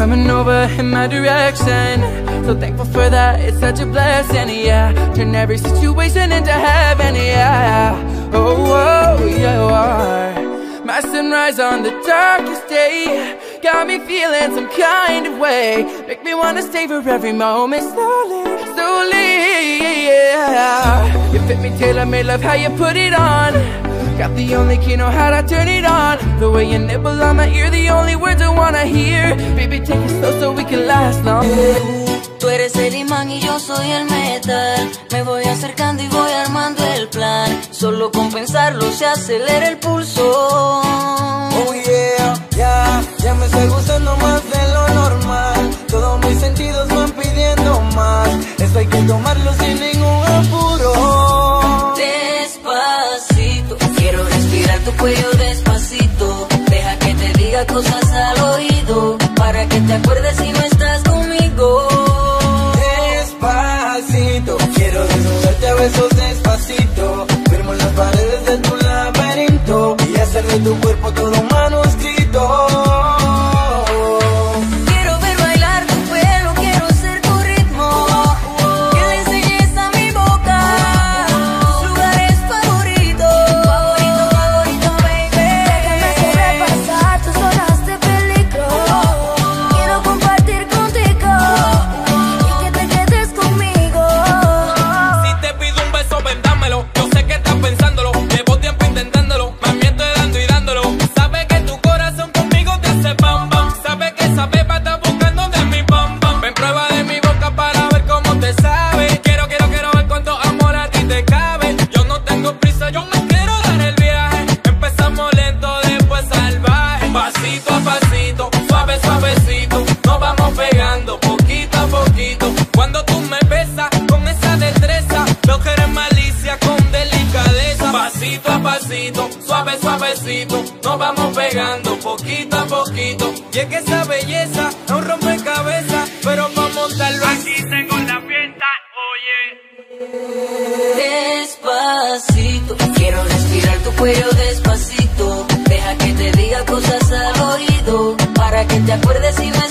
coming over in my direction. So thankful for that, it's such a blessing, yeah. Turn every situation into heaven, yeah. Oh, oh, you are my sunrise on the darkest day. Got me feeling some kind of way. Make me wanna savor every moment slowly, slowly, yeah. You fit me, tailor-made, love how you put it on. Got the only key, know how to turn it on. The way you nibble on my ear, the only words I wanna hear. Baby, take it slow so we can last long. Tú eres el imán y yo soy el metal. Me voy acercando y voy armando el plan. Solo con pensarlo se acelera el pulso. Oh yeah, ya me estoy gustando más de lo normal. Todos mis sentidos van pidiendo más. Esto hay que tomarlo sin ningún apuro. Despacito, quiero respirar tu cuello despacito. Deja que te diga cosas al oído, para que te acuerdes si no estás conmigo. Despacito, quiero desnudarte a besos despacito. Firmo las paredes de tu laberinto y hacer de tu cuerpo todo un manuscrito. Quiero ver bailar tu pelo, quiero ser tu ritmo. Que le enseñes a mi boca tus lugares favoritos. Favorito, favorito, baby. Déjame sobrepasar tus zonas de peligro. Quiero compartir contigo y que te quedes conmigo. Si te pido un beso, ven, dámelo. Yo sé que estás pensándolo, llevo tiempo intentándolo. Más bien estoy dando y dándolo. Sabes que tu corazón conmigo te hace bam bam. Sabes que esa pepa está buscando de mi bam bam. Ven, prueba de mi boca para ver cómo te sabe. Quiero ver cuánto amor a ti te cabe. Yo no tengo prisa, yo me quiero dar el viaje. Empezamos lento, después salvaje. Pasito a pasito, suave, suavecito. Nos vamos pegando poquito a poquito. Cuando tú me besas con esa destreza, veo que eres malicia con delicadeza. Pasito a pasito, suave, suavecito. Nos vamos pegando poquito a poquito. Y es que esa belleza es un rompecabezas, pero para montarlo aquí tengo la fiesta, oye. Despacito, quiero respirar tu cuello despacito. Deja que te diga cosas al oído, para que te acuerdes si no